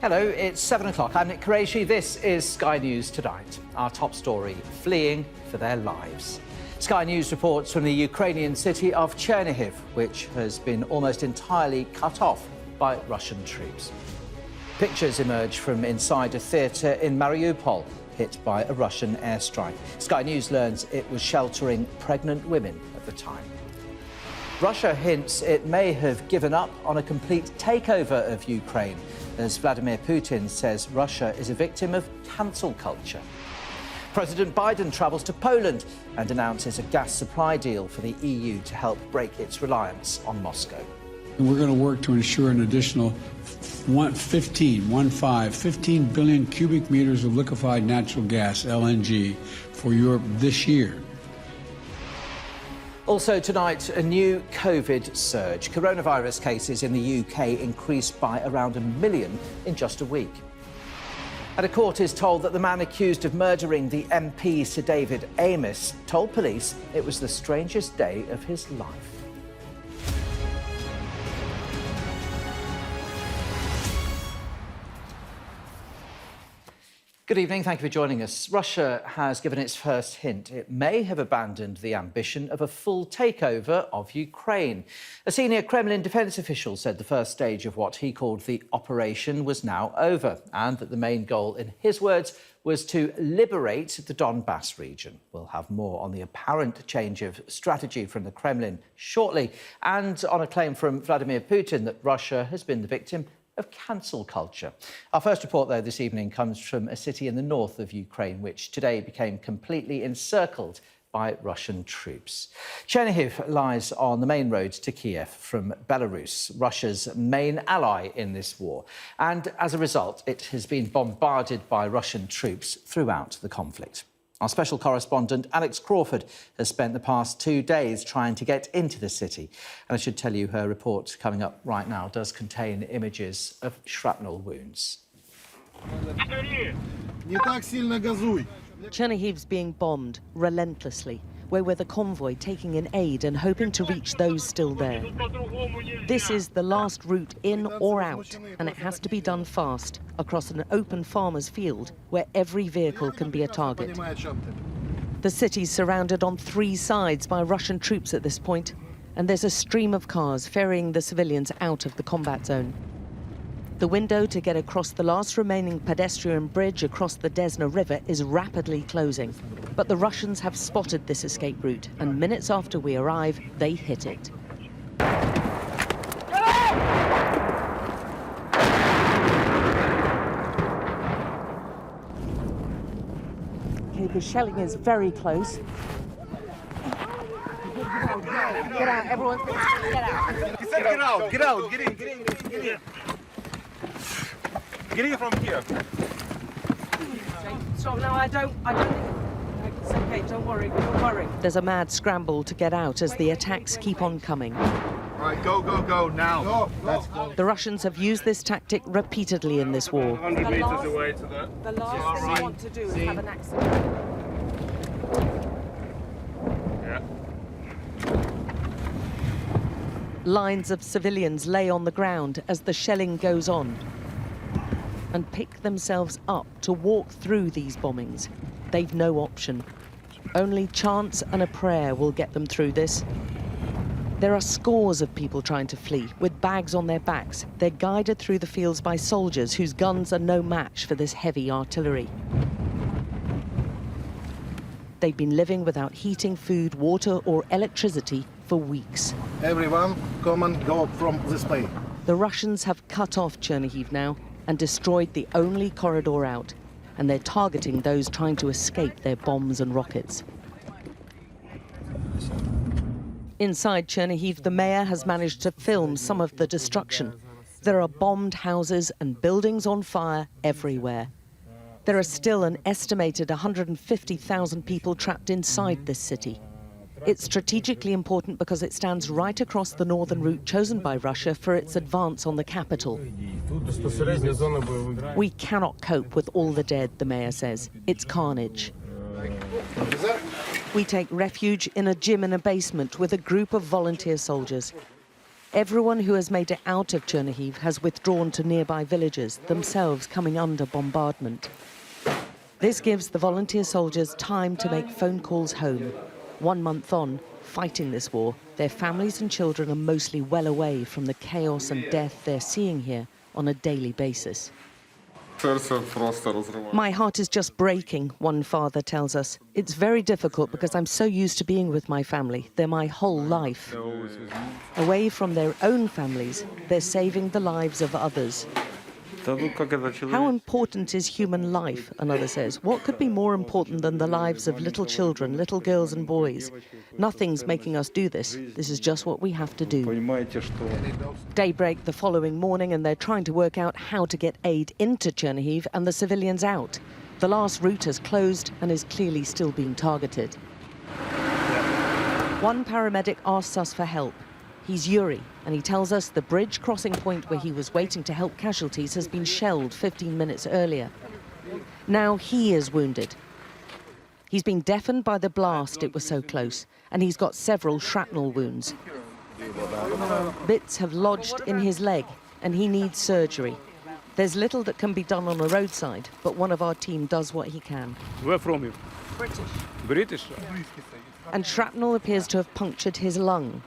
Hello, it's 7 o'clock. I'm Nick Qureshi. This is Sky News Tonight. Our top story, fleeing for their lives. Sky News reports from the Ukrainian city of Chernihiv, which has been almost entirely cut off by Russian troops. Pictures emerge from inside a theatre in Mariupol, hit by a Russian airstrike. Sky News learns it was sheltering pregnant women at the time. Russia hints it may have given up on a complete takeover of Ukraine, as Vladimir Putin says Russia is a victim of cancel culture. President Biden travels to Poland and announces a gas supply deal for the EU to help break its reliance on Moscow. And we're going to work to ensure an additional 15 billion cubic meters of liquefied natural gas, LNG, for Europe this year. Also tonight, a new COVID surge. Coronavirus cases in the UK increased by around 1 million in just a week. And a court is told that the man accused of murdering the MP Sir David Amess told police it was the strangest day of his life. Good evening, thank you for joining us. Russia has given its first hint it may have abandoned the ambition of a full takeover of Ukraine. A senior Kremlin defence official said the first stage of what he called the operation was now over, and that the main goal, in his words, was to liberate the Donbass region. We'll have more on the apparent change of strategy from the Kremlin shortly, and on a claim from Vladimir Putin that Russia has been the victim of cancel culture. Our first report, though, this evening comes from a city in the north of Ukraine, which today became completely encircled by Russian troops. Chernihiv lies on the main road to Kiev from Belarus, Russia's main ally in this war. And as a result, it has been bombarded by Russian troops throughout the conflict. Our special correspondent, Alex Crawford, has spent the past 2 days trying to get into the city. And I should tell you, her report coming up right now does contain images of shrapnel wounds. Chernihiv's being bombed relentlessly. We're with a convoy taking in aid and hoping to reach those still there. This is the last route in or out, and it has to be done fast, across an open farmer's field where every vehicle can be a target. The city's surrounded on 3 sides by Russian troops at this point, and there's a stream of cars ferrying the civilians out of the combat zone. The window to get across the last remaining pedestrian bridge across the Desna River is rapidly closing. But the Russians have spotted this escape route, and minutes after we arrive, they hit it. Okay, the shelling is very close. Get out, everyone, get out. He said get out, get out, get in. Get in from here. So, no, I don't think... It's okay, don't worry. There's a mad scramble to get out as the attacks keep on coming. All right, go, now. Go. Let's go. The Russians have used this tactic repeatedly in this war. 100 meters away to the... The last thing we want to do is have an accident. Yeah. Lines of civilians lay on the ground as the shelling goes on and pick themselves up to walk through these bombings. They've no option. Only chance and a prayer will get them through this. There are scores of people trying to flee, with bags on their backs. They're guided through the fields by soldiers whose guns are no match for this heavy artillery. They've been living without heating, food, water or electricity for weeks. Everyone, come and go from this way. The Russians have cut off Chernihiv now and destroyed the only corridor out, and they're targeting those trying to escape their bombs and rockets. Inside Chernihiv, the mayor has managed to film some of the destruction. There are bombed houses and buildings on fire everywhere. There are still an estimated 150,000 people trapped inside this city. It's strategically important because it stands right across the northern route chosen by Russia for its advance on the capital. We cannot cope with all the dead, the mayor says. It's carnage. We take refuge in a gym in a basement with a group of volunteer soldiers. Everyone who has made it out of Chernihiv has withdrawn to nearby villages, themselves coming under bombardment. This gives the volunteer soldiers time to make phone calls home. 1 month on, fighting this war, their families and children are mostly well away from the chaos and death they're seeing here on a daily basis. My heart is just breaking, one father tells us. It's very difficult because I'm so used to being with my family. They're my whole life. Away from their own families, they're saving the lives of others. How important is human life, another says. What could be more important than the lives of little children, little girls and boys? Nothing's making us do this. This is just what we have to do. Daybreak the following morning, and they're trying to work out how to get aid into Chernihiv and the civilians out. The last route has closed and is clearly still being targeted. One paramedic asks us for help. He's Yuri, and he tells us the bridge crossing point where he was waiting to help casualties has been shelled 15 minutes earlier. Now he is wounded. He's been deafened by the blast, it was so close, and he's got several shrapnel wounds. Bits have lodged in his leg, and he needs surgery. There's little that can be done on a roadside, but one of our team does what he can. Where from you? British. And shrapnel appears to have punctured his lung.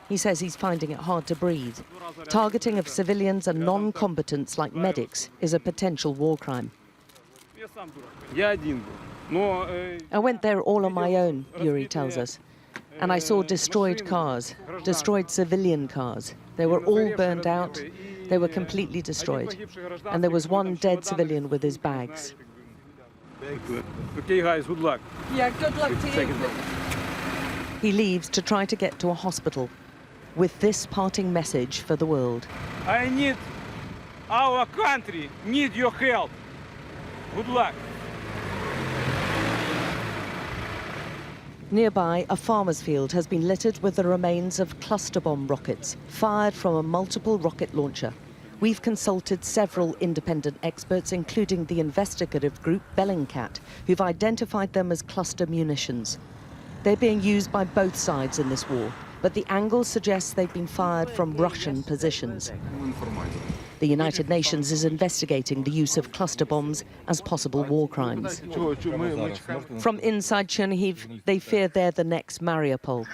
He says he's finding it hard to breathe. Targeting of civilians and non-combatants like medics is a potential war crime. I went there all on my own, Yuri tells us. And I saw destroyed cars, destroyed civilian cars. They were all burned out. They were completely destroyed. And there was one dead civilian with his bags. Okay, guys, good luck. Yeah, good luck to you. He leaves to try to get to a hospital with this parting message for the world. I need our country, need your help. Good luck. Nearby, a farmer's field has been littered with the remains of cluster bomb rockets fired from a multiple rocket launcher. We've consulted several independent experts, including the investigative group Bellingcat, who've identified them as cluster munitions. They're being used by both sides in this war, but the angle suggests they've been fired from Russian positions. The United Nations is investigating the use of cluster bombs as possible war crimes. From inside Chernihiv, they fear they're the next Mariupol.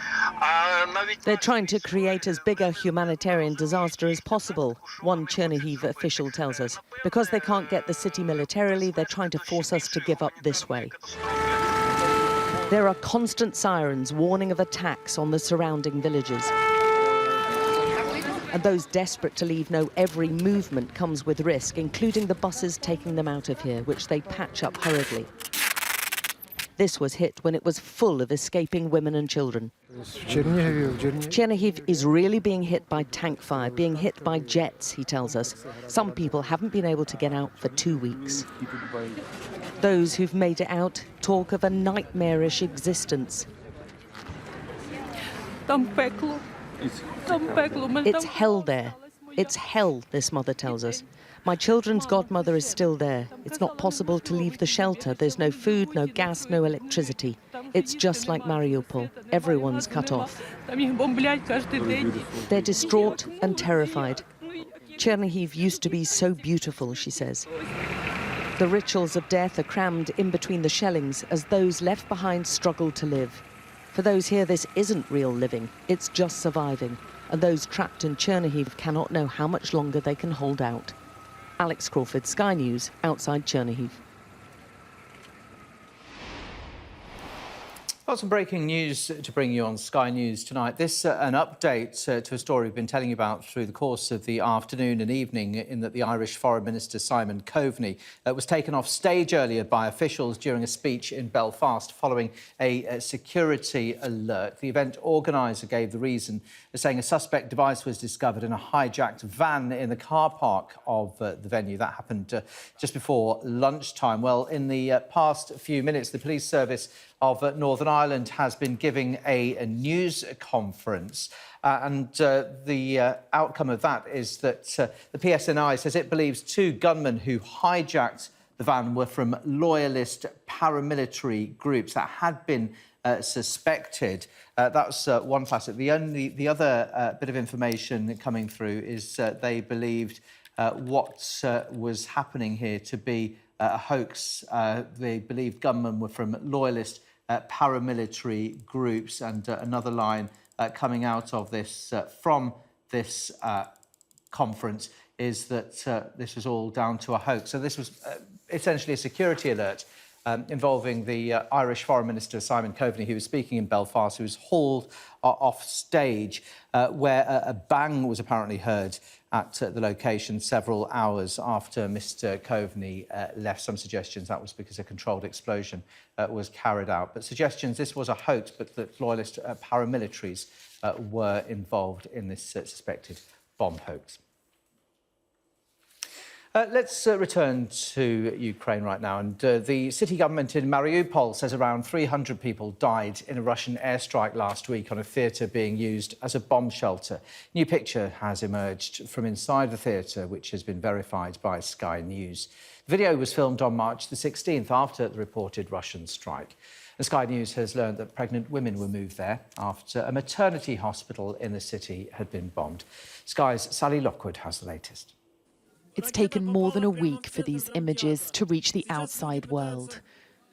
They're trying to create as big a humanitarian disaster as possible, one Chernihiv official tells us. Because they can't get the city militarily, they're trying to force us to give up this way. There are constant sirens warning of attacks on the surrounding villages. And those desperate to leave know every movement comes with risk, including the buses taking them out of here, which they patch up hurriedly. This was hit when it was full of escaping women and children. Chernihiv is really being hit by tank fire, being hit by jets, he tells us. Some people haven't been able to get out for 2 weeks. Those who've made it out talk of a nightmarish existence. It's hell there. It's hell, this mother tells us. My children's godmother is still there. It's not possible to leave the shelter. There's no food, no gas, no electricity. It's just like Mariupol. Everyone's cut off. They're distraught and terrified. Chernihiv used to be so beautiful, she says. The rituals of death are crammed in between the shellings as those left behind struggle to live. For those here, this isn't real living. It's just surviving. And those trapped in Chernihiv cannot know how much longer they can hold out. Alex Crawford, Sky News, outside Chernihiv. Got some breaking news to bring you on Sky News tonight. This an update to a story we've been telling you about through the course of the afternoon and evening, in that the Irish Foreign Minister Simon Coveney was taken off stage earlier by officials during a speech in Belfast following a security alert. The event organiser gave the reason, saying a suspect device was discovered in a hijacked van in the car park of the venue. That happened just before lunchtime. Well, in the past few minutes, the police service of Northern Ireland has been giving a news conference. And the outcome of that is that the PSNI says it believes 2 gunmen who hijacked the van were from loyalist paramilitary groups that had been suspected. That's one facet. The other bit of information coming through is they believed what was happening here to be a hoax. They believed gunmen were from loyalist paramilitary groups, and another line coming out of this from this conference is that this was all down to a hoax. So this was essentially a security alert involving the Irish Foreign Minister Simon Coveney, who was speaking in Belfast, who was hauled off stage, where a bang was apparently heard at the location several hours after Mr Coveney left. Some suggestions that was because a controlled explosion was carried out. But suggestions this was a hoax, but that loyalist paramilitaries were involved in this suspected bomb hoax. Let's return to Ukraine right now. And the city government in Mariupol says around 300 people died in a Russian airstrike last week on a theatre being used as a bomb shelter. New picture has emerged from inside the theatre, which has been verified by Sky News. The video was filmed on March the 16th after the reported Russian strike. And Sky News has learned that pregnant women were moved there after a maternity hospital in the city had been bombed. Sky's Sally Lockwood has the latest. It's taken more than a week for these images to reach the outside world.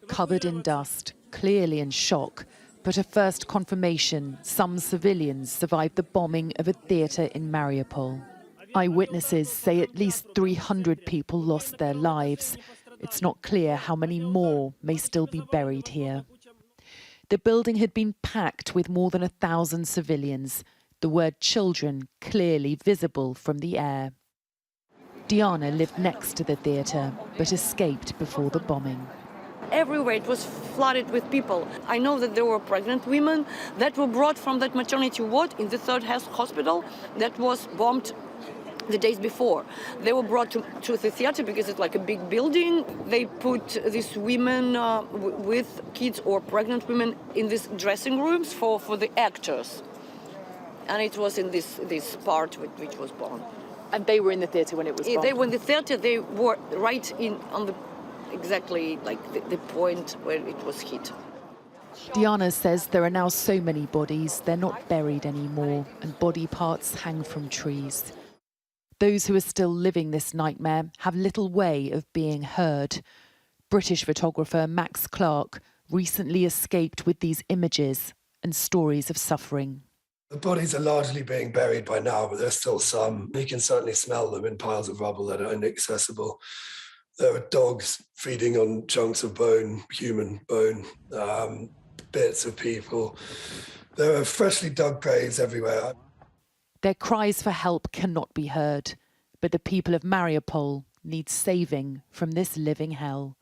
Covered in dust, clearly in shock, but a first confirmation some civilians survived the bombing of a theatre in Mariupol. Eyewitnesses say at least 300 people lost their lives. It's not clear how many more may still be buried here. The building had been packed with more than 1,000 civilians, the word children clearly visible from the air. Diana lived next to the theatre, but escaped before the bombing. Everywhere it was flooded with people. I know that there were pregnant women that were brought from that maternity ward in the third hospital that was bombed the days before. They were brought to the theatre because it's like a big building. They put these women with kids or pregnant women in these dressing rooms for the actors. And it was in this part which was bombed. And they were in the theatre when it was bombed? They were in the theatre. They were right on the exactly like the point where it was hit. Diana says there are now so many bodies, they're not buried anymore, and body parts hang from trees. Those who are still living this nightmare have little way of being heard. British photographer Max Clark recently escaped with these images and stories of suffering. The bodies are largely being buried by now, but there's still some. You can certainly smell them in piles of rubble that are inaccessible. There are dogs feeding on chunks of bone, human bone, bits of people. There are freshly dug graves everywhere. Their cries for help cannot be heard, but the people of Mariupol need saving from this living hell.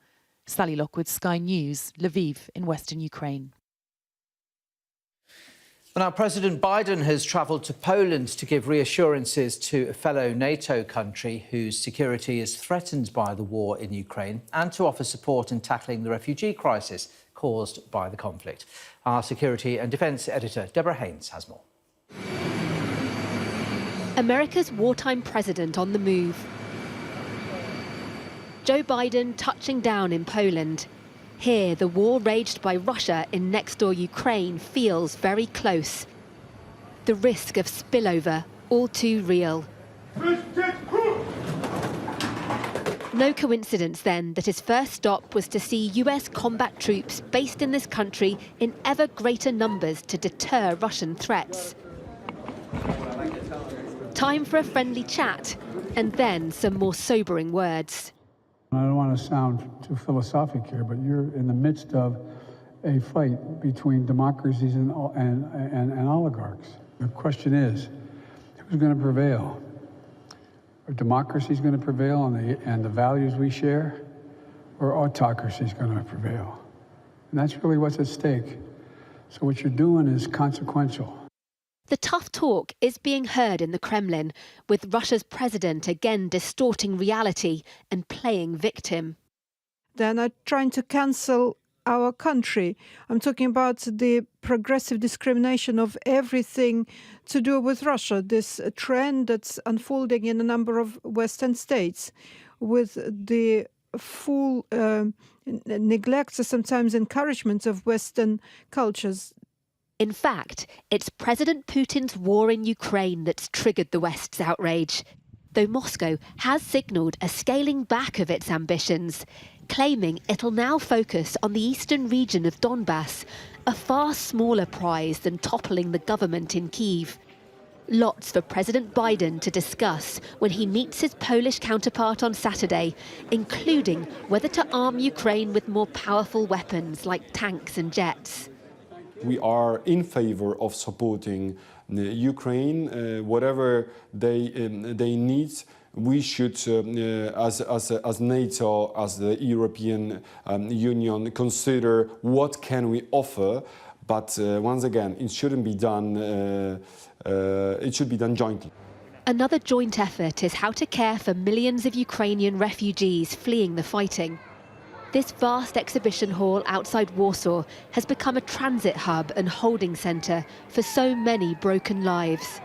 Sally Lockwood, Sky News, Lviv in western Ukraine. Now, President Biden has travelled to Poland to give reassurances to a fellow NATO country whose security is threatened by the war in Ukraine, and to offer support in tackling the refugee crisis caused by the conflict. Our security and defence editor, Deborah Haynes, has more. America's wartime president on the move. Joe Biden touching down in Poland. Here, the war raged by Russia in next-door Ukraine feels very close. The risk of spillover all too real. No coincidence, then, that his first stop was to see US combat troops based in this country in ever greater numbers to deter Russian threats. Time for a friendly chat, and then some more sobering words. I don't want to sound too philosophic here, but you're in the midst of a fight between democracies and oligarchs. The question is, who's going to prevail? Are democracies going to prevail and the values we share, or autocracy is going to prevail? And that's really what's at stake. So what you're doing is consequential. The tough talk is being heard in the Kremlin, with Russia's president again distorting reality and playing victim. They're not trying to cancel our country. I'm talking about the progressive discrimination of everything to do with Russia, this trend that's unfolding in a number of Western states, with the full neglect or sometimes encouragement of Western cultures. In fact, it's President Putin's war in Ukraine that's triggered the West's outrage, though Moscow has signalled a scaling back of its ambitions, claiming it'll now focus on the eastern region of Donbass, a far smaller prize than toppling the government in Kyiv. Lots for President Biden to discuss when he meets his Polish counterpart on Saturday, including whether to arm Ukraine with more powerful weapons like tanks and jets. We are in favor of supporting Ukraine, whatever they need. We should, as NATO, as the European Union, consider what can we offer. But once again, it shouldn't be done. It should be done jointly. Another joint effort is how to care for millions of Ukrainian refugees fleeing the fighting. This vast exhibition hall outside Warsaw has become a transit hub and holding centre for so many broken lives.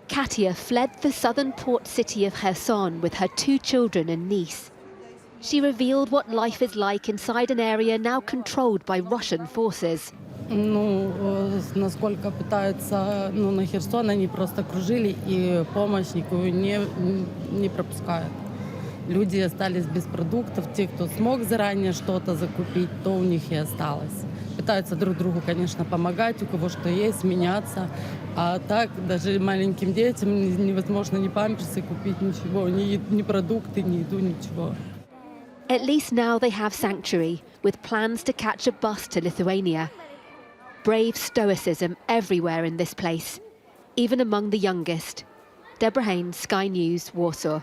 Katia fled the southern port city of Kherson with her 2 children and niece. She revealed what life is like inside an area now controlled by Russian forces. Насколько пытаются, на Херсон они просто окружили и помощь никакую не пропускают. Люди остались без продуктов, те, кто смог заранее что-то закупить, то у них и осталось. Пытаются друг другу, конечно, помогать, у кого что есть, меняться. А так даже маленьким детям невозможно ни памперсы купить, ничего, ни продукты, ни еду, ничего. At least now they have sanctuary, with plans to catch a bus to Lithuania. Brave stoicism everywhere in this place, even among the youngest. Deborah Haynes, Sky News, Warsaw.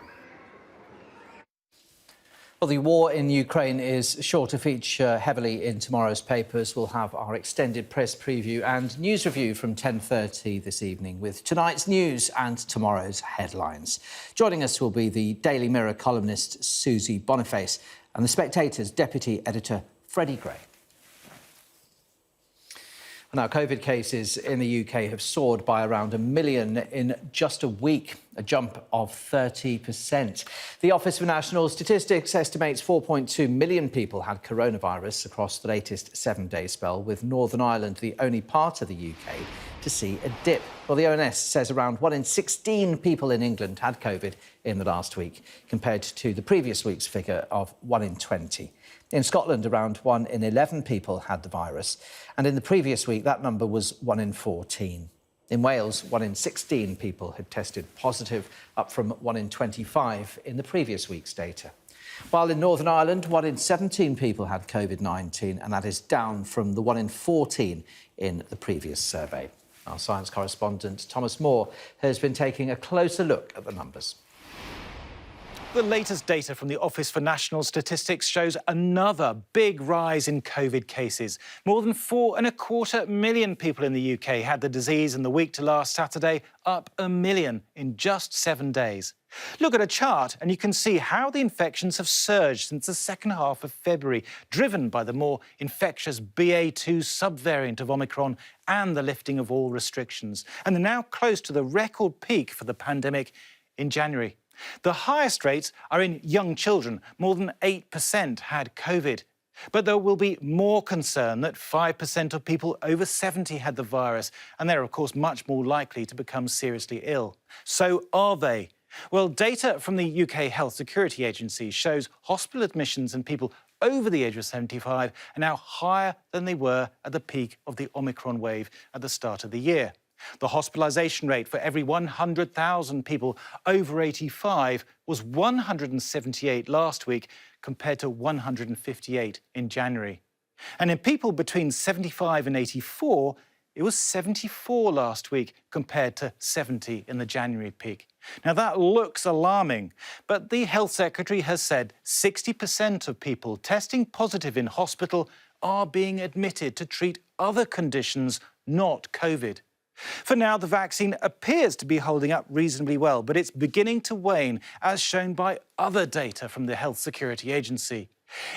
Well, the war in Ukraine is sure to feature heavily in tomorrow's papers. We'll have our extended press preview and news review from 10:30 this evening with tonight's news and tomorrow's headlines. Joining us will be the Daily Mirror columnist Susie Boniface and the Spectator's deputy editor Freddie Gray. Now, COVID cases in the UK have soared by around 1 million in just a week, a jump of 30%. The Office for National Statistics estimates 4.2 million people had coronavirus across the latest 7-day spell, with Northern Ireland the only part of the UK to see a dip. Well, the ONS says around 1 in 16 people in England had COVID in the last week, compared to the previous week's figure of 1 in 20. In Scotland, around 1 in 11 people had the virus, and in the previous week that number was 1 in 14. In Wales, 1 in 16 people had tested positive, up from 1 in 25 in the previous week's data. While in Northern Ireland, 1 in 17 people had COVID-19, and that is down from the 1 in 14 in the previous survey. Our science correspondent Thomas Moore has been taking a closer look at the numbers. The latest data from the Office for National Statistics shows another big rise in COVID cases. More than 4.25 million people in the UK had the disease in the week to last Saturday, up 1 million in just 7 days. Look at a chart and you can see how the infections have surged since the second half of February, driven by the more infectious BA2 subvariant of Omicron and the lifting of all restrictions. And they're now close to the record peak for the pandemic in January. The highest rates are in young children. More than 8% had COVID. But there will be more concern that 5% of people over 70 had the virus, and they're, of course, much more likely to become seriously ill. So are they? Well, data from the UK Health Security Agency shows hospital admissions in people over the age of 75 are now higher than they were at the peak of the Omicron wave at the start of the year. The hospitalisation rate for every 100,000 people over 85 was 178 last week, compared to 158 in January. And in people between 75 and 84, it was 74 last week, compared to 70 in the January peak. Now, that looks alarming, but the Health Secretary has said 60% of people testing positive in hospital are being admitted to treat other conditions, not COVID. For now, the vaccine appears to be holding up reasonably well, but it's beginning to wane, as shown by other data from the Health Security Agency.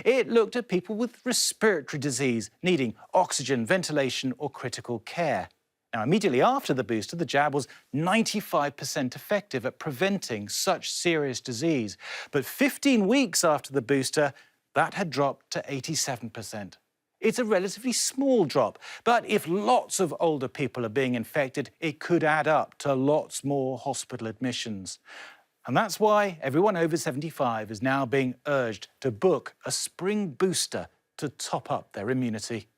It looked at people with respiratory disease needing oxygen, ventilation or critical care. Now, immediately after the booster, the jab was 95% effective at preventing such serious disease. But 15 weeks after the booster, that had dropped to 87%. It's a relatively small drop, but if lots of older people are being infected, it could add up to lots more hospital admissions. And that's why everyone over 75 is now being urged to book a spring booster to top up their immunity.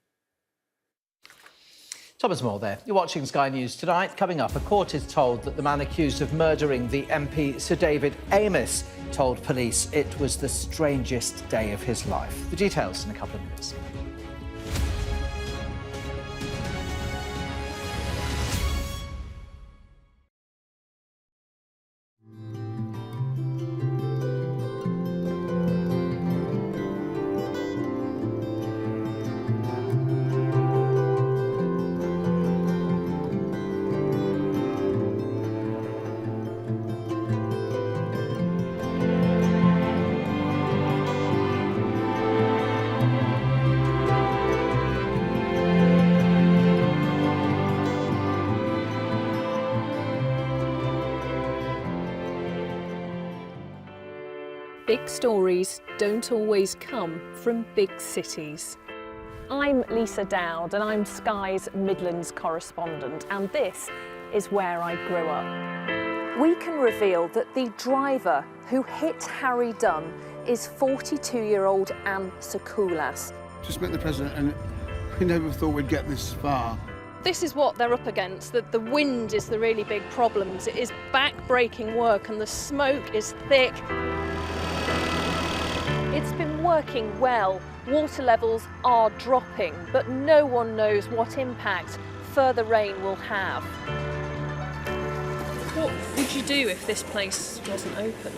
Thomas Moore there. You're watching Sky News Tonight. Coming up, a court is told that the man accused of murdering the MP Sir David Amess told police it was the strangest day of his life. The details in a couple of minutes. Big stories don't always come from big cities. I'm Lisa Dowd and I'm Sky's Midlands correspondent, and this is where I grew up. We can reveal that the driver who hit Harry Dunn is 42-year-old Anne Sakoulas. Just met the president and we never thought we'd get this far. This is what they're up against, that the wind is the really big problem. It is back-breaking work and the smoke is thick. It's been working well. Water levels are dropping, but no one knows what impact further rain will have. What would you do if this place wasn't open?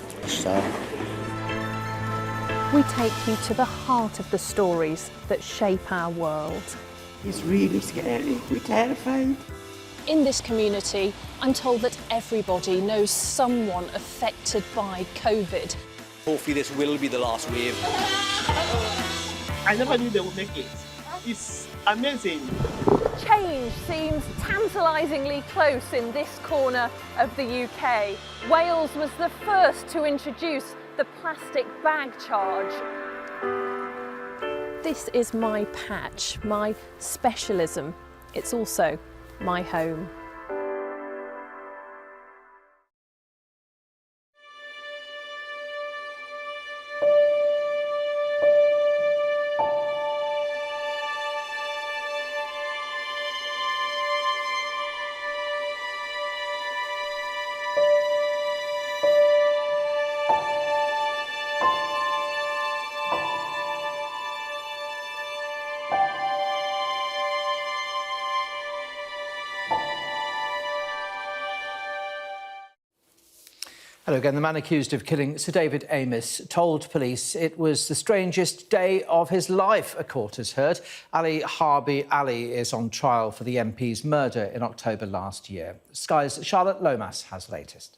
We take you to the heart of the stories that shape our world. It's really scary. We're terrified. In this community, I'm told that everybody knows someone affected by COVID. Hopefully this will be the last wave. I never knew they would make it. It's amazing. Change seems tantalisingly close in this corner of the UK. Wales was the first to introduce the plastic bag charge. This is my patch, my specialism. It's also my home. Hello again. The man accused of killing Sir David Amess told police it was the strangest day of his life, a court has heard. Ali Harbi Ali is on trial for the MP's murder in October last year. Sky's Charlotte Lomas has the latest.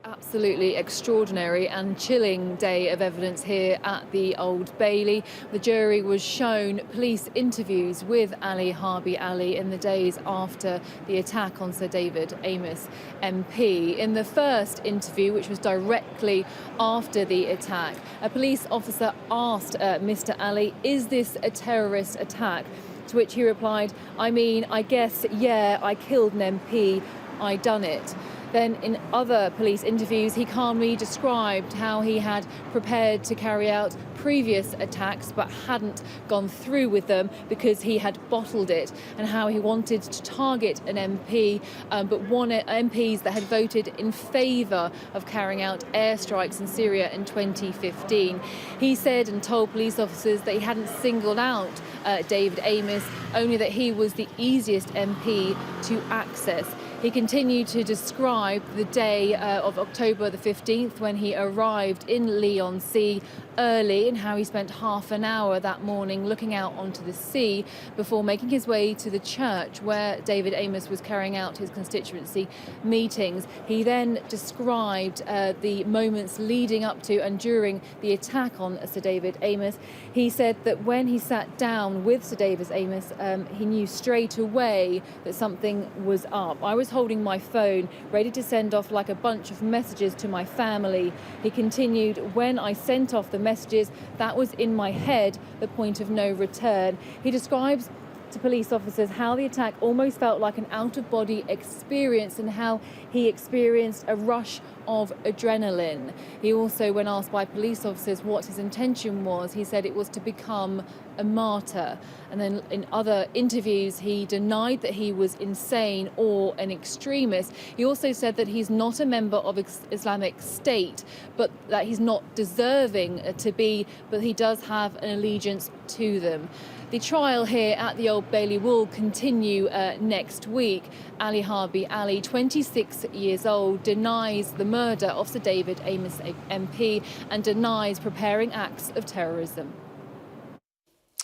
Absolutely extraordinary and chilling day of evidence here at the Old Bailey. The jury was shown police interviews with Ali Harbi Ali in the days after the attack on Sir David Amess MP. In the first interview, which was directly after the attack, a police officer asked Mr. Ali, "Is this a terrorist attack?" To which he replied, "I mean, I guess, yeah, I killed an MP, I done it." Then in other police interviews, he calmly described how he had prepared to carry out previous attacks but hadn't gone through with them because he had bottled it, and how he wanted to target an MP, but one MPs that had voted in favour of carrying out airstrikes in Syria in 2015. He said and told police officers that he hadn't singled out David Amess, only that he was the easiest MP to access. He continued to describe the day of October the 15th when he arrived in Leon-Sea early and how he spent half an hour that morning looking out onto the sea before making his way to the church where David Amess was carrying out his constituency meetings. He then described the moments leading up to and during the attack on Sir David Amess. He said that when he sat down with Sir David Amess, he knew straight away that something was up. I was holding my phone, ready to send off like a bunch of messages to my family. He continued, when I sent off the messages, that was in my head, the point of no return. He describes to police officers how the attack almost felt like an out-of-body experience and how he experienced a rush of adrenaline. He also, when asked by police officers what his intention was, he said it was to become a martyr. And then in other interviews, he denied that he was insane or an extremist. He also said that he's not a member of Islamic State, but that he's not deserving to be, but he does have an allegiance to them. The trial here at the Old Bailey will continue next week. Ali Harbi Ali, 26 years old, denies the murder of Sir David Amess MP and denies preparing acts of terrorism.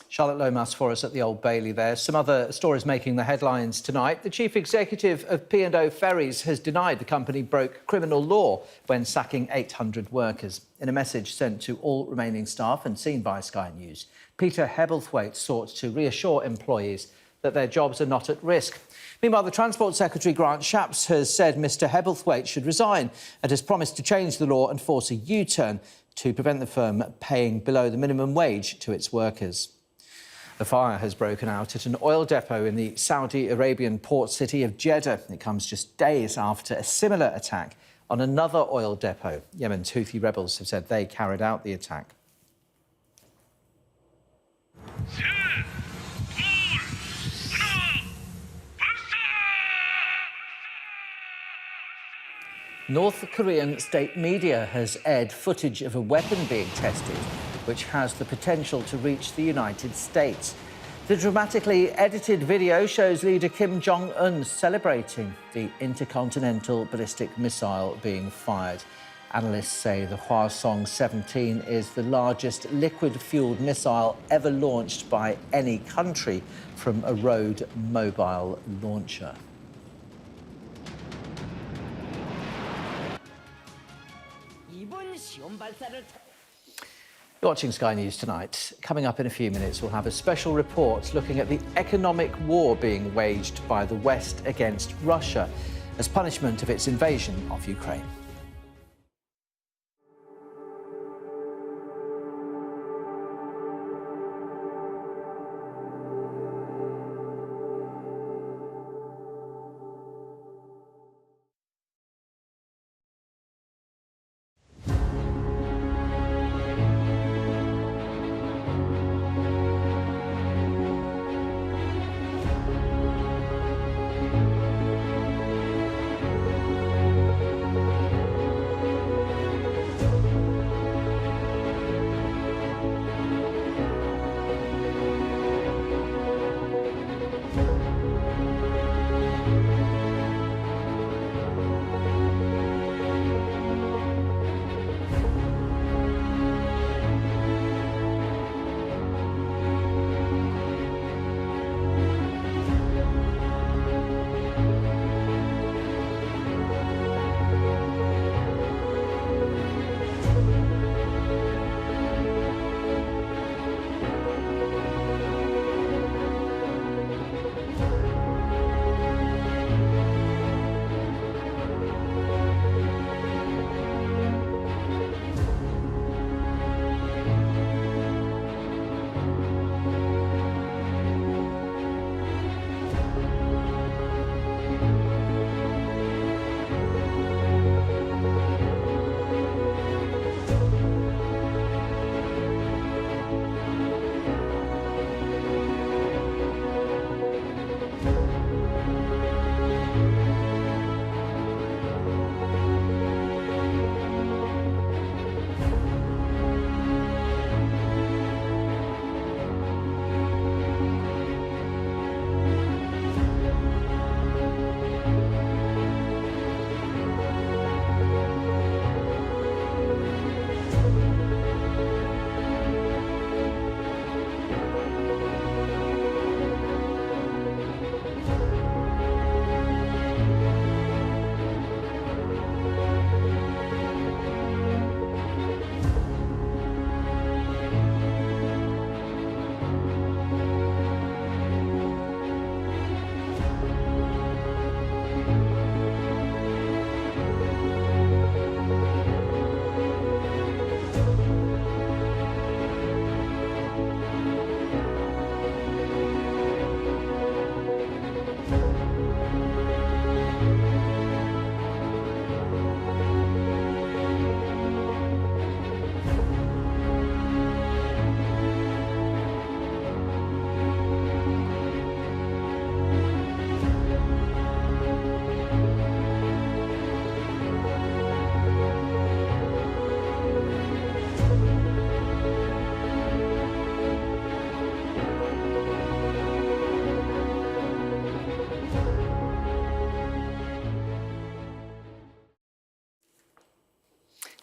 Charlotte Lomas for us at the Old Bailey there. Some other stories making the headlines tonight. The chief executive of P&O Ferries has denied the company broke criminal law when sacking 800 workers. In a message sent to all remaining staff and seen by Sky News, Peter Hebblethwaite sought to reassure employees that their jobs are not at risk. Meanwhile, the Transport Secretary Grant Shapps has said Mr Hebblethwaite should resign and has promised to change the law and force a U-turn to prevent the firm paying below the minimum wage to its workers. A fire has broken out at an oil depot in the Saudi Arabian port city of Jeddah. It comes just days after a similar attack on another oil depot. Yemen's Houthi rebels have said they carried out the attack. North Korean state media has aired footage of a weapon being tested, which has the potential to reach the United States. The dramatically edited video shows leader Kim Jong-un celebrating the intercontinental ballistic missile being fired. Analysts say the Hwasong-17 is the largest liquid-fueled missile ever launched by any country from a road mobile launcher. You're watching Sky News tonight. Coming up in a few minutes, we'll have a special report looking at the economic war being waged by the West against Russia as punishment of its invasion of Ukraine.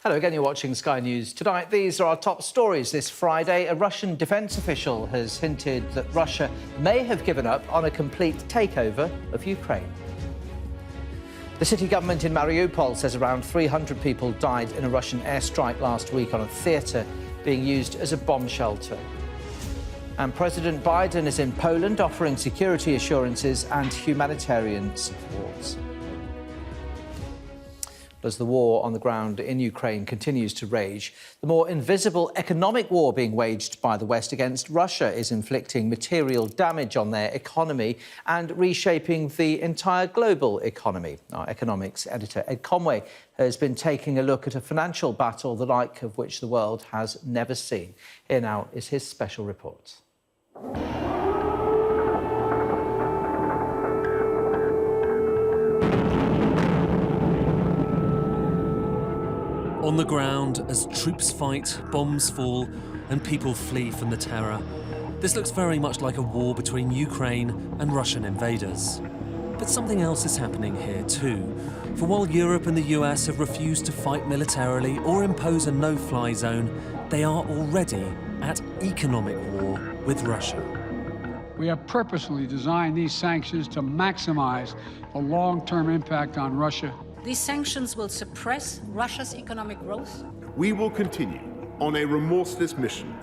Hello again, you're watching Sky News Tonight. These are our top stories this Friday. A Russian defence official has hinted that Russia may have given up on a complete takeover of Ukraine. The city government in Mariupol says around 300 people died in a Russian airstrike last week on a theatre being used as a bomb shelter. And President Biden is in Poland offering security assurances and humanitarian support. As the war on the ground in Ukraine continues to rage, the more invisible economic war being waged by the West against Russia is inflicting material damage on their economy and reshaping the entire global economy. Our economics editor, Ed Conway, has been taking a look at a financial battle the like of which the world has never seen. Here now is his special report. On the ground, as troops fight, bombs fall, and people flee from the terror, this looks very much like a war between Ukraine and Russian invaders. But something else is happening here too. For while Europe and the US have refused to fight militarily or impose a no-fly zone, they are already at economic war with Russia. We have purposely designed these sanctions to maximize the long-term impact on Russia. These sanctions will suppress Russia's economic growth. We will continue on a remorseless mission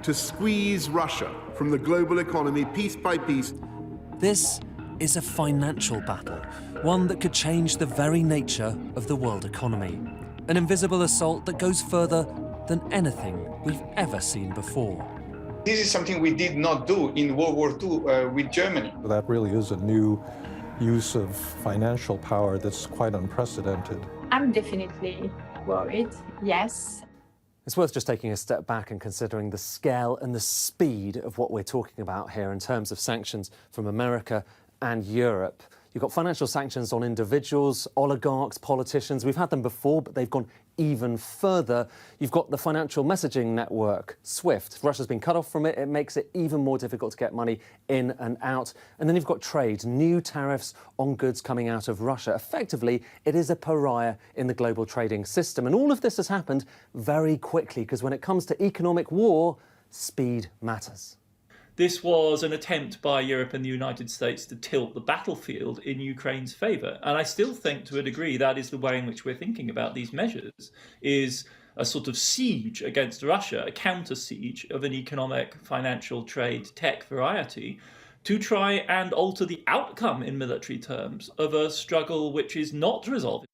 to squeeze Russia from the global economy piece by piece. This is a financial battle, one that could change the very nature of the world economy. An invisible assault that goes further than anything we've ever seen before. This is something we did not do in World War II with Germany. That really is a new use of financial power that's quite unprecedented. I'm definitely worried, yes. It's worth just taking a step back and considering the scale and the speed of what we're talking about here in terms of sanctions from America and Europe. You've got financial sanctions on individuals, oligarchs, politicians. We've had them before, but they've gone even further. You've got the financial messaging network, SWIFT. Russia's been cut off from it. It makes it even more difficult to get money in and out. And then you've got trade, new tariffs on goods coming out of Russia. Effectively, it is a pariah in the global trading system. And all of this has happened very quickly, because when it comes to economic war, speed matters. This was an attempt by Europe and the United States to tilt the battlefield in Ukraine's favour. And I still think, to a degree, that is the way in which we're thinking about these measures, is a sort of siege against Russia, a counter-siege of an economic, financial, trade, tech variety, to try and alter the outcome in military terms of a struggle which is not resolved.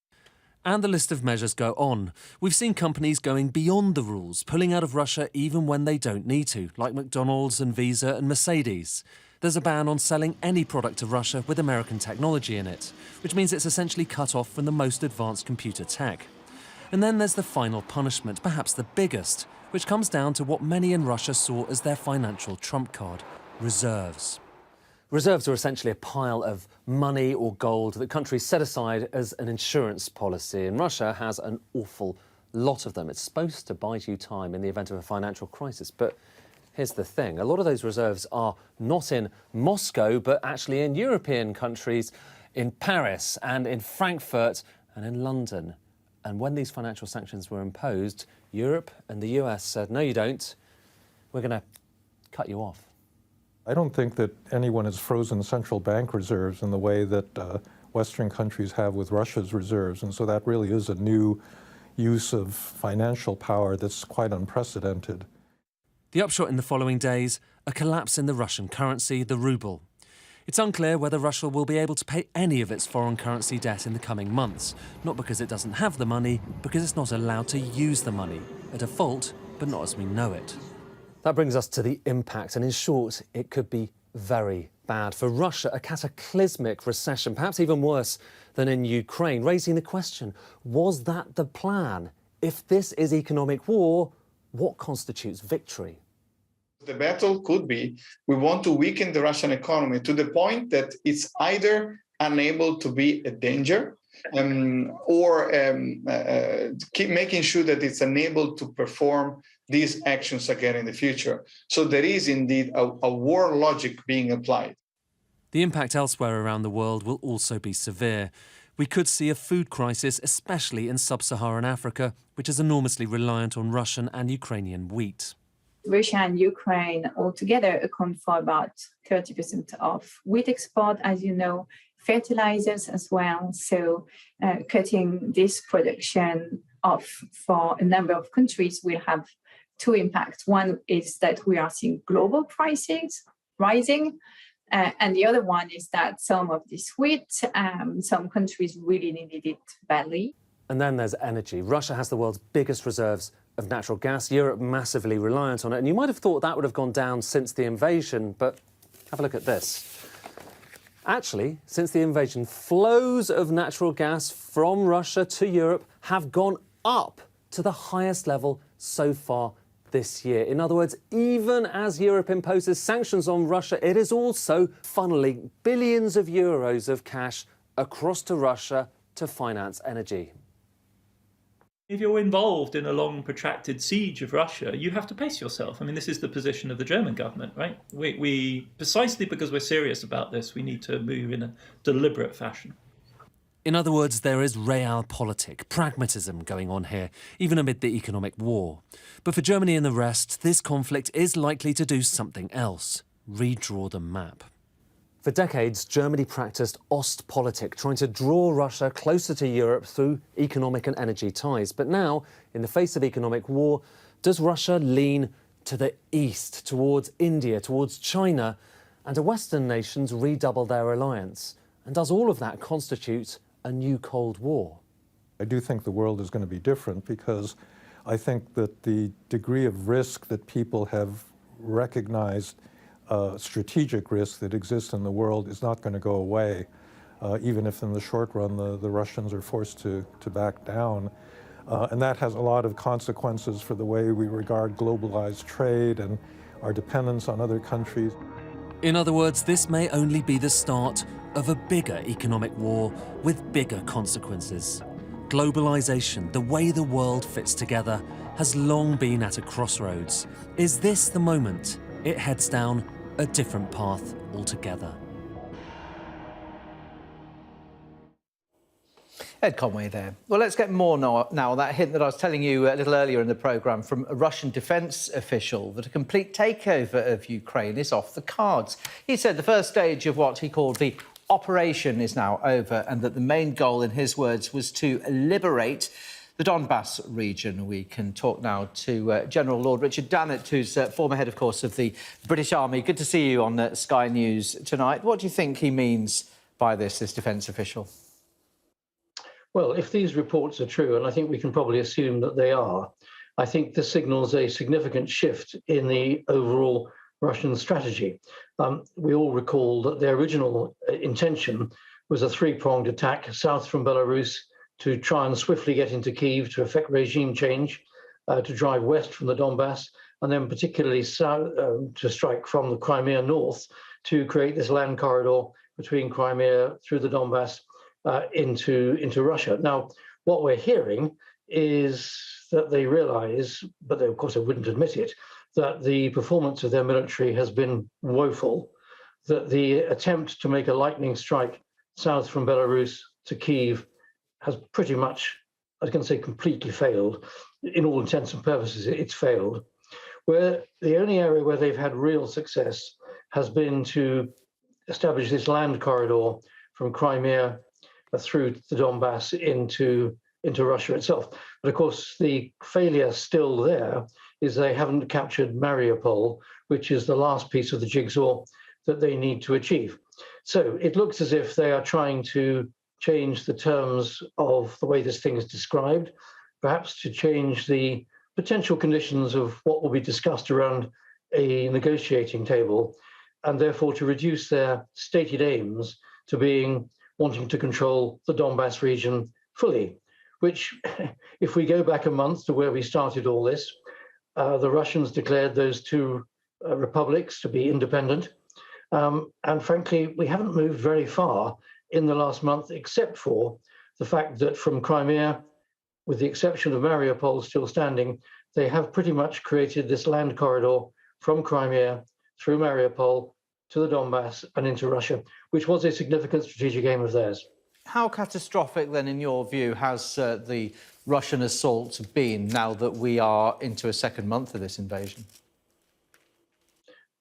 And the list of measures go on. We've seen companies going beyond the rules, pulling out of Russia even when they don't need to, like McDonald's and Visa and Mercedes. There's a ban on selling any product to Russia with American technology in it, which means it's essentially cut off from the most advanced computer tech. And then there's the final punishment, perhaps the biggest, which comes down to what many in Russia saw as their financial trump card: reserves. Reserves are essentially a pile of money or gold that countries set aside as an insurance policy, and Russia has an awful lot of them. It's supposed to buy you time in the event of a financial crisis, but here's the thing. A lot of those reserves are not in Moscow, but actually in European countries, in Paris and in Frankfurt and in London. And when these financial sanctions were imposed, Europe and the US said, no, you don't. We're going to cut you off. I don't think that anyone has frozen central bank reserves in the way that Western countries have with Russia's reserves, and so that really is a new use of financial power that's quite unprecedented. The upshot in the following days, a collapse in the Russian currency, the ruble. It's unclear whether Russia will be able to pay any of its foreign currency debt in the coming months, not because it doesn't have the money, because it's not allowed to use the money. A default, but not as we know it. That brings us to the impact, and in short, it could be very bad. For Russia, a cataclysmic recession, perhaps even worse than in Ukraine, raising the question, was that the plan? If this is economic war, what constitutes victory? The battle could be, we want to weaken the Russian economy to the point that it's either unable to be a danger or keep making sure that it's unable to perform these actions again in the future. So there is indeed a war logic being applied. The impact elsewhere around the world will also be severe. We could see a food crisis, especially in sub-Saharan Africa, which is enormously reliant on Russian and Ukrainian wheat. Russia and Ukraine altogether account for about 30% of wheat export, as you know, fertilizers as well. So cutting this production off for a number of countries will have two impacts. One is that we are seeing global prices rising. And the other one is that some of this wheat, some countries really needed it badly. And then there's energy. Russia has the world's biggest reserves of natural gas. Europe massively reliant on it. And you might have thought that would have gone down since the invasion, but have a look at this. Actually, since the invasion, flows of natural gas from Russia to Europe have gone up to the highest level so far this year. In other words, even as Europe imposes sanctions on Russia, it is also funneling billions of euros of cash across to Russia to finance energy. If you're involved in a long, protracted siege of Russia, you have to pace yourself. I mean, this is the position of the German government, right? We precisely because we're serious about this, we need to move in a deliberate fashion. In other words, there is realpolitik, pragmatism going on here, even amid the economic war. But for Germany and the rest, this conflict is likely to do something else: redraw the map. For decades, Germany practiced Ostpolitik, trying to draw Russia closer to Europe through economic and energy ties. But now, in the face of economic war, does Russia lean to the east, towards India, towards China, and do Western nations redouble their reliance? And does all of that constitute a new Cold War? I do think the world is going to be different because I think that the degree of risk that people have recognized, strategic risk that exists in the world, is not going to go away, even if in the short run the Russians are forced to back down. And that has a lot of consequences for the way we regard globalized trade and our dependence on other countries. In other words, this may only be the start of a bigger economic war with bigger consequences. Globalization, the way the world fits together, has long been at a crossroads. Is this the moment it heads down a different path altogether? Ed Conway there. Well, let's get more now. That hint that I was telling you a little earlier in the programme from a Russian defence official that a complete takeover of Ukraine is off the cards. He said the first stage of what he called the operation is now over and that the main goal, in his words, was to liberate the Donbass region. We can talk now to General Lord Richard Dannett, who's former head, of course, of the British Army. Good to see you on Sky News tonight. What do you think he means by this defence official? Well, if these reports are true, and I think we can probably assume that they are, I think this signals a significant shift in the overall Russian strategy. We all recall that their original intention was a three-pronged attack south from Belarus to try and swiftly get into Kyiv to effect regime change, to drive west from the Donbass, and then particularly south to strike from the Crimea north to create this land corridor between Crimea through the Donbass into Russia. Now, what we're hearing is that they realize, but they, of course, they wouldn't admit it, that the performance of their military has been woeful, that the attempt to make a lightning strike south from Belarus to Kyiv has pretty much, I was going to say completely failed. In all intents and purposes, it's failed. Where the only area where they've had real success has been to establish this land corridor from Crimea through the Donbass into Russia itself. But of course, the failure still there is they haven't captured Mariupol, which is the last piece of the jigsaw that they need to achieve. So it looks as if they are trying to change the terms of the way this thing is described, perhaps to change the potential conditions of what will be discussed around a negotiating table, and therefore to reduce their stated aims to being wanting to control the Donbass region fully, which, if we go back a month to where we started all this, the Russians declared those two republics to be independent. And frankly, we haven't moved very far in the last month, except for the fact that from Crimea, with the exception of Mariupol still standing, they have pretty much created this land corridor from Crimea through Mariupol to the Donbass and into Russia, which was a significant strategic aim of theirs. How catastrophic, then, in your view, has the Russian assault been now that we are into a second month of this invasion?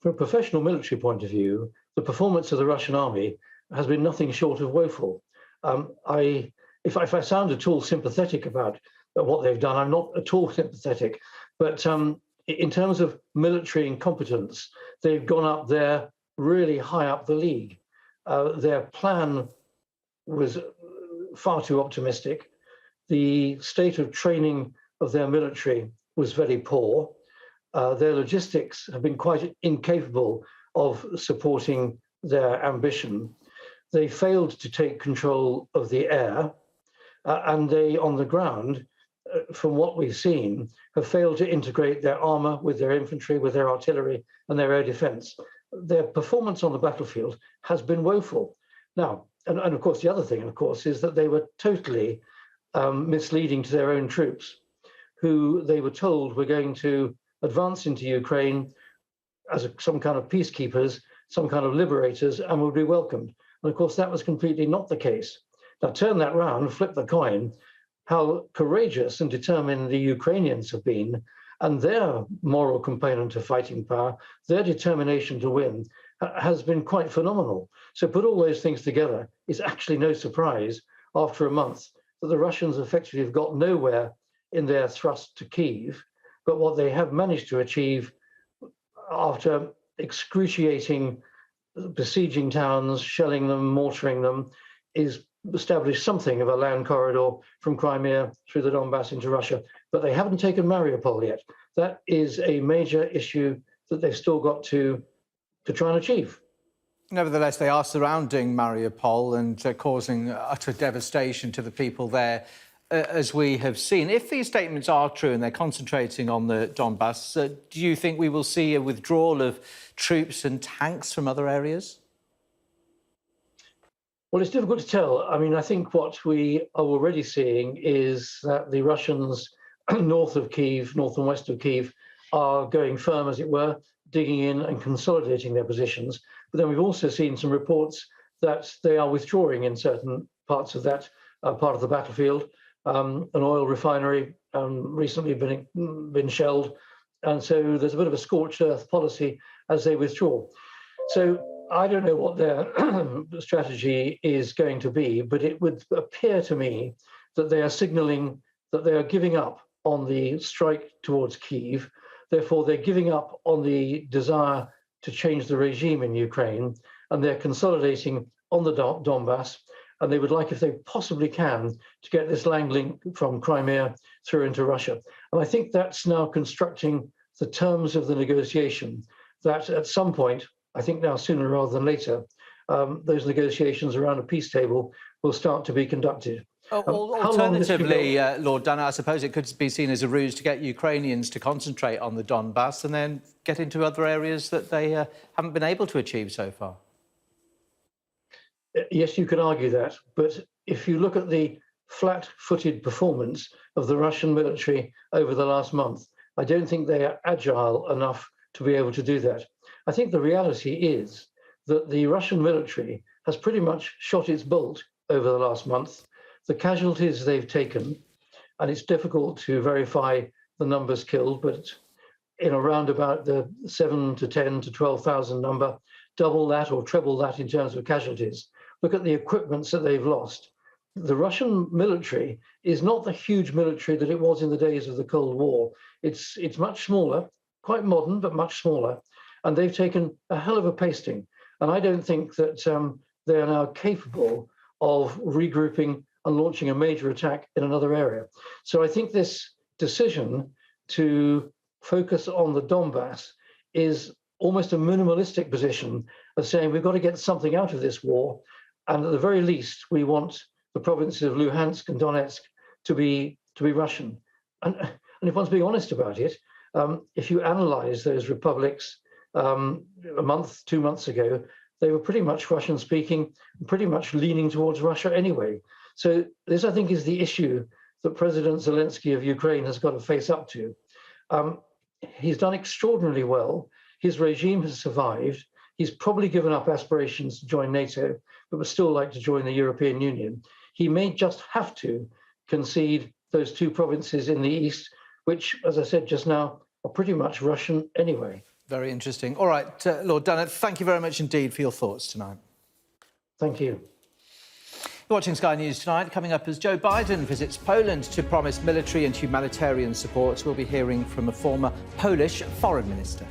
From a professional military point of view, the performance of the Russian army has been nothing short of woeful. If I sound at all sympathetic about what they've done, I'm not at all sympathetic. But in terms of military incompetence, they've gone up there really high up the league. Their plan was far too optimistic. The state of training of their military was very poor. Their logistics have been quite incapable of supporting their ambition. They failed to take control of the air, and they, on the ground, from what we've seen, have failed to integrate their armor with their infantry, with their artillery and their air defense. Their performance on the battlefield has been woeful. Now, and of course, the other thing, of course, is that they were totally misleading to their own troops, who they were told were going to advance into Ukraine as some kind of peacekeepers, some kind of liberators, and would be welcomed. And of course, that was completely not the case. Now, turn that round, flip the coin, how courageous and determined the Ukrainians have been, and their moral component of fighting power, their determination to win, has been quite phenomenal. So put all those things together, it's actually no surprise after a month that the Russians effectively have got nowhere in their thrust to Kyiv, but what they have managed to achieve after excruciating besieging towns, shelling them, mortaring them, is establish something of a land corridor from Crimea through the Donbass into Russia, but they haven't taken Mariupol yet. That is a major issue that they've still got to try and achieve. Nevertheless, they are surrounding Mariupol and causing utter devastation to the people there, as we have seen. If these statements are true and they're concentrating on the Donbass, do you think we will see a withdrawal of troops and tanks from other areas? Well, it's difficult to tell. I mean, I think what we are already seeing is that the Russians north of Kyiv, north and west of Kyiv, are going firm, as it were, digging in and consolidating their positions. But then we've also seen some reports that they are withdrawing in certain parts of that part of the battlefield. An oil refinery recently been shelled. And so there's a bit of a scorched earth policy as they withdraw. So I don't know what their strategy is going to be, but it would appear to me that they are signaling that they are giving up on the strike towards Kyiv. Therefore, they're giving up on the desire to change the regime in Ukraine, and they're consolidating on the Donbass. And they would like, if they possibly can, to get this land link from Crimea through into Russia. And I think that's now constructing the terms of the negotiation, that at some point, I think now sooner rather than later, those negotiations around a peace table will start to be conducted. Alternatively, Lord Dana, I suppose it could be seen as a ruse to get Ukrainians to concentrate on the Donbass and then get into other areas that they haven't been able to achieve so far. Yes, you could argue that. But if you look at the flat-footed performance of the Russian military over the last month, I don't think they are agile enough to be able to do that. I think the reality is that the Russian military has pretty much shot its bolt over the last month. The casualties they've taken, and it's difficult to verify the numbers killed, but in around about the 7 to 10 to 12,000 number, double that or treble that in terms of casualties. Look at the equipments that they've lost. The Russian military is not the huge military that it was in the days of the Cold War. It's much smaller, quite modern, but much smaller. And they've taken a hell of a pasting. And I don't think that they are now capable of regrouping and launching a major attack in another area. So I think this decision to focus on the Donbass is almost a minimalistic position of saying we've got to get something out of this war. And at the very least, we want the provinces of Luhansk and Donetsk to be Russian. And if one's being honest about it, if you analyze those republics a month, 2 months ago, they were pretty much Russian-speaking, pretty much leaning towards Russia anyway. So this, I think, is the issue that President Zelenskyy of Ukraine has got to face up to. He's done extraordinarily well. His regime has survived. he's probably given up aspirations to join NATO, but would still like to join the European Union. He may just have to concede those 2 provinces in the east, which, as I said just now, are pretty much Russian anyway. Very interesting. All right, Lord Dunnett, thank you very much indeed for your thoughts tonight. Thank you. You're watching Sky News tonight. Coming up, as Joe Biden visits Poland to promise military and humanitarian support, we'll be hearing from a former Polish foreign minister.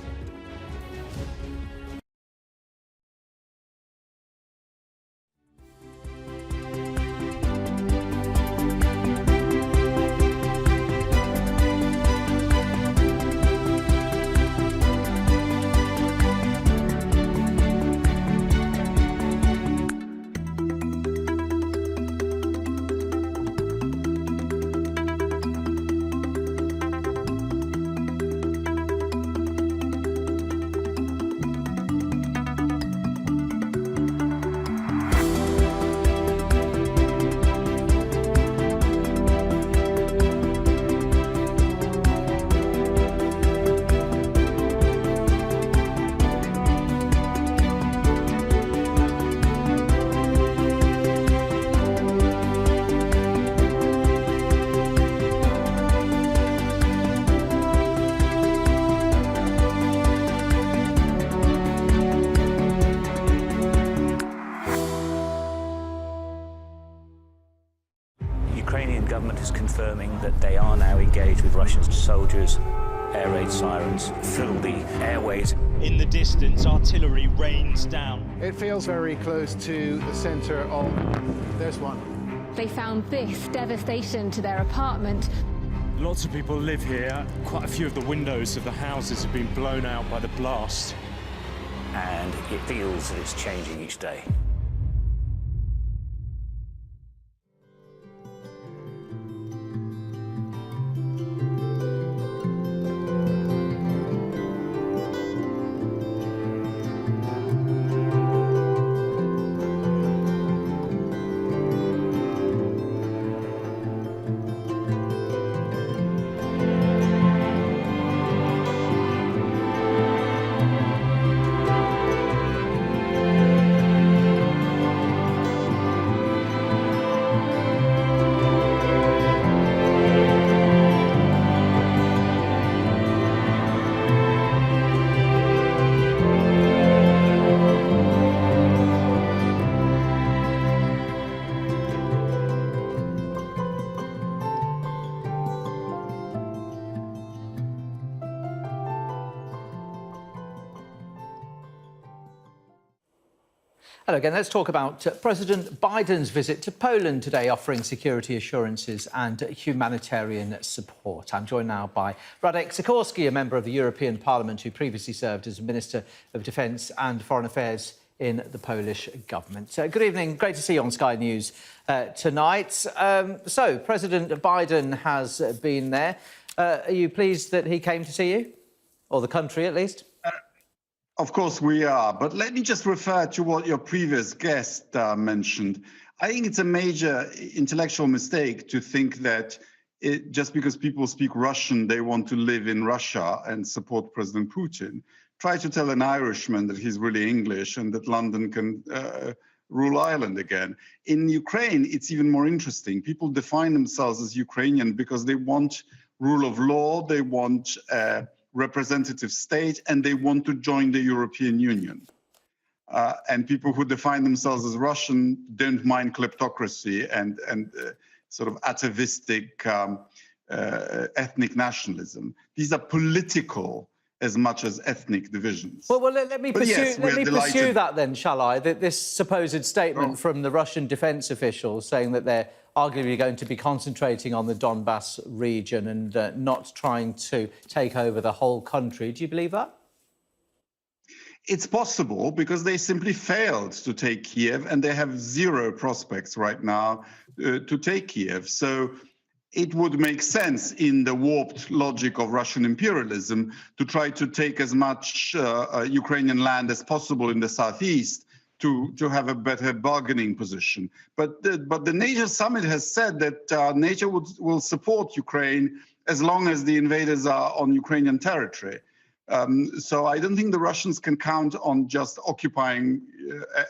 government is confirming that they are now engaged with Russian soldiers. Air raid sirens fill the airways. In the distance, artillery rains down. It feels very close to the centre of this one. They found this devastation to their apartment. Lots of people live here. Quite a few of the windows of the houses have been blown out by the blast. And it feels that it's changing each day. Hello again. Let's talk about President Biden's visit to Poland today, offering security assurances and humanitarian support. I'm joined now by Radek Sikorski, a member of the European Parliament who previously served as Minister of Defence and Foreign Affairs in the Polish government. Good evening. Great to see you on Sky News tonight. So, President Biden has been there. Are you pleased that he came to see you? Or the country, at least? Of course we are, but let me just refer to what your previous guest mentioned. I think it's a major intellectual mistake to think that just because people speak Russian, they want to live in Russia and support President Putin. Try to tell an Irishman that he's really English and that London can rule Ireland again. In Ukraine, it's even more interesting. People define themselves as Ukrainian because they want rule of law, they want representative state, and they want to join the European Union. And people who define themselves as Russian don't mind kleptocracy and sort of atavistic ethnic nationalism. These are political as much as ethnic divisions. Well, let me pursue that then, shall I? This supposed statement from the Russian defence officials saying that they're arguably going to be concentrating on the Donbass region and not trying to take over the whole country. Do you believe that? It's possible because they simply failed to take Kiev and they have zero prospects right now to take Kiev. So it would make sense in the warped logic of Russian imperialism to try to take as much Ukrainian land as possible in the southeast to have a better bargaining position. But the NATO summit has said that NATO will support Ukraine as long as the invaders are on Ukrainian territory. So I don't think the Russians can count on just occupying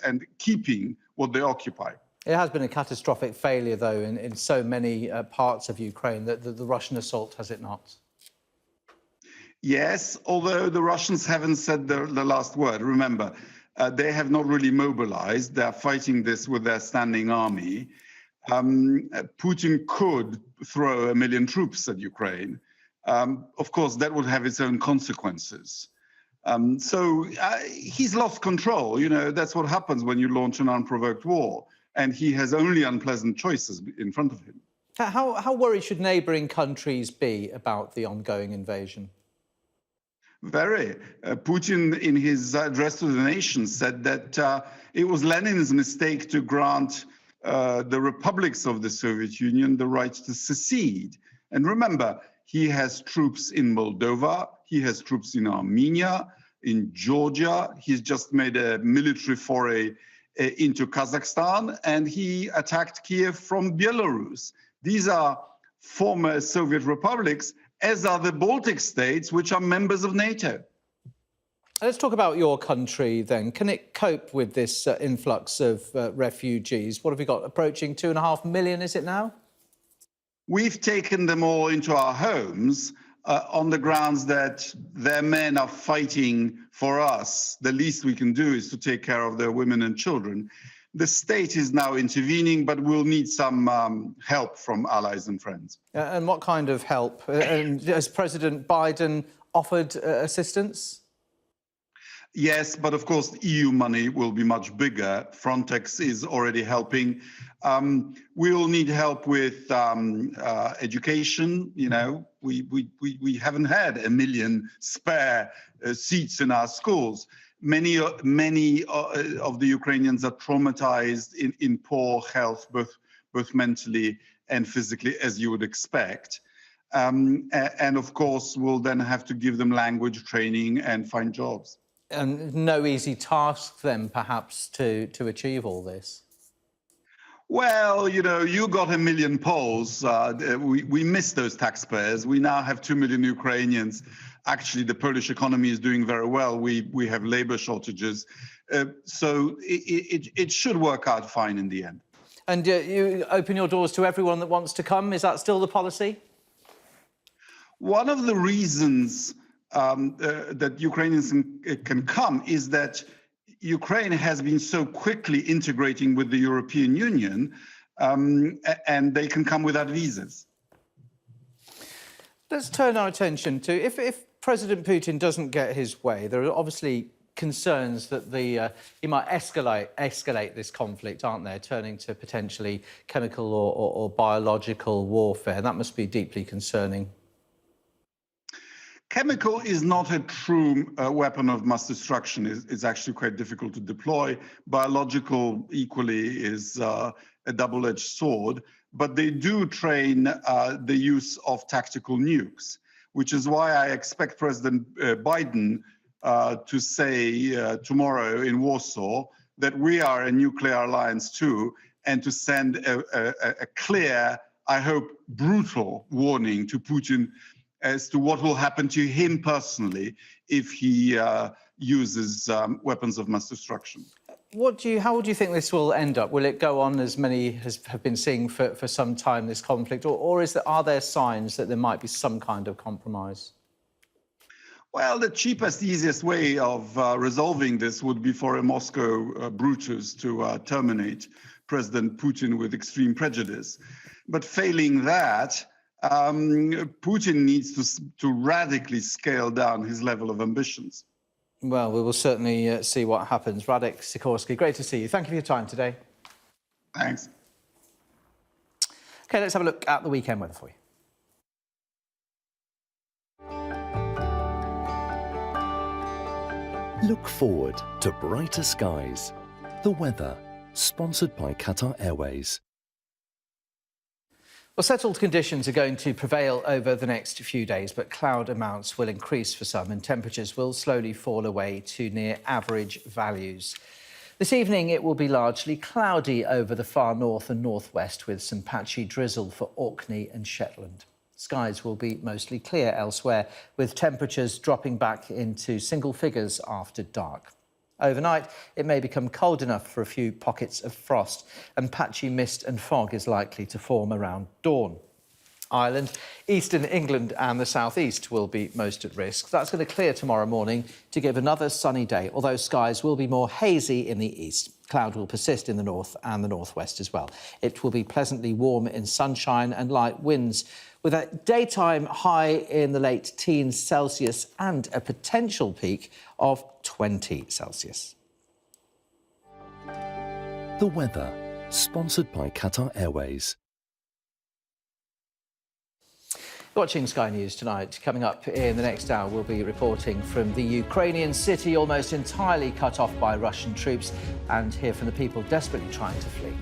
and keeping what they occupy. It has been a catastrophic failure, though, in so many parts of Ukraine, that the Russian assault, has it not? Yes, although the Russians haven't said the last word. Remember, they have not really mobilized. They're fighting this with their standing army. Putin could throw 1 million troops at Ukraine. Of course, that would have its own consequences. So he's lost control. You know, that's what happens when you launch an unprovoked war. And he has only unpleasant choices in front of him. How worried should neighbouring countries be about the ongoing invasion? Very. Putin, in his address to the nation, said that it was Lenin's mistake to grant the republics of the Soviet Union the right to secede. And remember, he has troops in Moldova, he has troops in Armenia, in Georgia. He's just made a military foray into Kazakhstan, and he attacked Kiev from Belarus. These are former Soviet republics, as are the Baltic states, which are members of NATO. Let's talk about your country then. Can it cope with this influx of refugees? What have we got? Approaching 2.5 million, is it now? We've taken them all into our homes on the grounds that their men are fighting for us. The least we can do is to take care of their women and children. The state is now intervening, but we'll need some help from allies and friends. And what kind of help? And has President Biden offered assistance? Yes, but of course, EU money will be much bigger. Frontex is already helping. We will need help with education. You know, we haven't had 1 million spare seats in our schools. Many of the Ukrainians are traumatized in poor health, both mentally and physically, as you would expect. And of course, we'll then have to give them language training and find jobs. And no easy task then, perhaps, to achieve all this? Well, you know, you got 1 million Poles. We missed those taxpayers. We now have 2 million Ukrainians. Actually, the Polish economy is doing very well. We have labor shortages. So it should work out fine in the end. And you open your doors to everyone that wants to come. Is that still the policy? One of the reasons that Ukrainians can come is that Ukraine has been so quickly integrating with the European Union, and they can come without visas. Let's turn our attention to, if President Putin doesn't get his way, there are obviously concerns that he might escalate this conflict, aren't there, turning to potentially chemical or biological warfare. That must be deeply concerning. Chemical is not a true weapon of mass destruction. It's actually quite difficult to deploy. Biological, equally, is a double-edged sword. But they do train the use of tactical nukes, which is why I expect President Biden to say tomorrow in Warsaw that we are a nuclear alliance too, and to send a clear, I hope, brutal warning to Putin as to what will happen to him personally if he uses weapons of mass destruction. How would you think this will end up? Will it go on, as many have been seeing for some time, this conflict, or are there signs that there might be some kind of compromise? Well, the cheapest, easiest way of resolving this would be for a Moscow Brutus to terminate President Putin with extreme prejudice. But failing that, Putin needs to radically scale down his level of ambitions. Well, we will certainly see what happens. Radek Sikorski, great to see you. Thank you for your time today. Thanks. OK, let's have a look at the weekend weather for you. Look forward to brighter skies. The weather, sponsored by Qatar Airways. Well, settled conditions are going to prevail over the next few days, but cloud amounts will increase for some and temperatures will slowly fall away to near average values. This evening, it will be largely cloudy over the far north and northwest with some patchy drizzle for Orkney and Shetland. Skies will be mostly clear elsewhere, with temperatures dropping back into single figures after dark. Overnight, it may become cold enough for a few pockets of frost, and patchy mist and fog is likely to form around dawn. Ireland, eastern England and the southeast will be most at risk. That's going to clear tomorrow morning to give another sunny day, although skies will be more hazy in the east. Cloud will persist in the north and the northwest as well. It will be pleasantly warm in sunshine and light winds, with a daytime high in the late teens Celsius and a potential peak of 20 Celsius. The weather, sponsored by Qatar Airways. Watching Sky News tonight. Coming up in the next hour, we'll be reporting from the Ukrainian city almost entirely cut off by Russian troops, and hear from the people desperately trying to flee.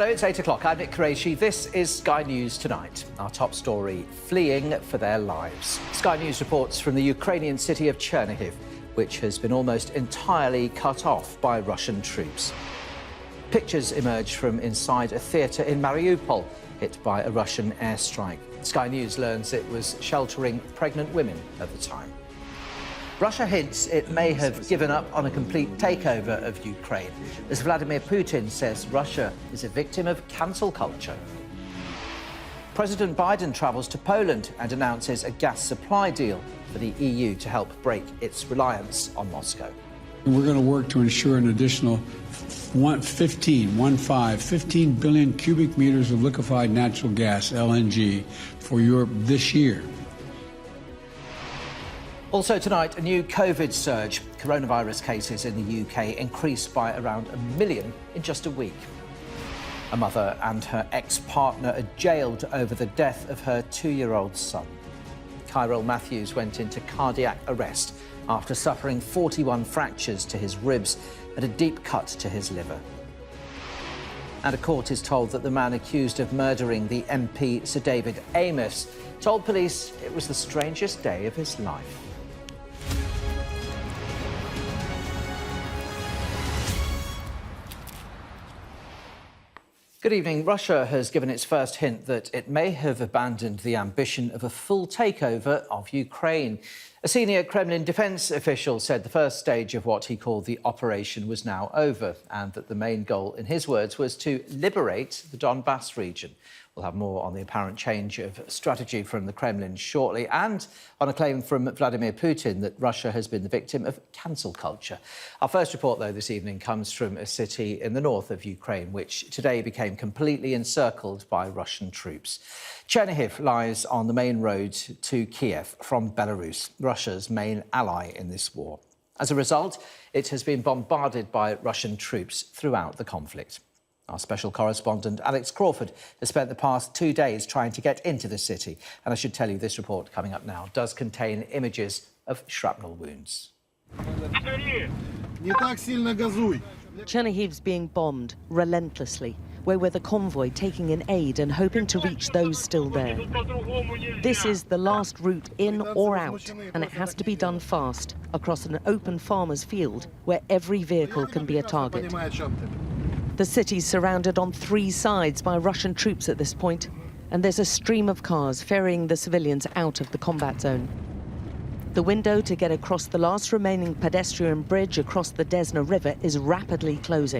Hello, it's 8 o'clock. I'm Nick Qureshi. This is Sky News Tonight. Our top story, fleeing for their lives. Sky News reports from the Ukrainian city of Chernihiv, which has been almost entirely cut off by Russian troops. Pictures emerged from inside a theatre in Mariupol, hit by a Russian airstrike. Sky News learns it was sheltering pregnant women at the time. Russia hints it may have given up on a complete takeover of Ukraine, as Vladimir Putin says Russia is a victim of cancel culture. President Biden travels to Poland and announces a gas supply deal for the EU to help break its reliance on Moscow. We're going to work to ensure an additional 15 billion cubic meters of liquefied natural gas, LNG, for Europe this year. Also tonight, a new COVID surge. Coronavirus cases in the UK increased by around 1 million in just a week. A mother and her ex-partner are jailed over the death of her 2-year-old son. Kyril Matthews went into cardiac arrest after suffering 41 fractures to his ribs and a deep cut to his liver. And a court is told that the man accused of murdering the MP Sir David Amess told police it was the strangest day of his life. Good evening. Russia has given its first hint that it may have abandoned the ambition of a full takeover of Ukraine. A senior Kremlin defence official said the first stage of what he called the operation was now over, and that the main goal, in his words, was to liberate the Donbass region. We'll have more on the apparent change of strategy from the Kremlin shortly, and on a claim from Vladimir Putin that Russia has been the victim of cancel culture. Our first report, though, this evening comes from a city in the north of Ukraine, which today became completely encircled by Russian troops. Chernihiv lies on the main road to Kiev from Belarus, Russia's main ally in this war. As a result, it has been bombarded by Russian troops throughout the conflict. Our special correspondent, Alex Crawford, has spent the past 2 days trying to get into the city. And I should tell you, this report coming up now does contain images of shrapnel wounds. Chernihiv's being bombed relentlessly. We're with a convoy taking in aid and hoping to reach those still there. This is the last route in or out, and it has to be done fast, across an open farmer's field where every vehicle can be a target. The city's surrounded on 3 sides by Russian troops at this point, and there's a stream of cars ferrying the civilians out of the combat zone. The window to get across the last remaining pedestrian bridge across the Desna River is rapidly closing.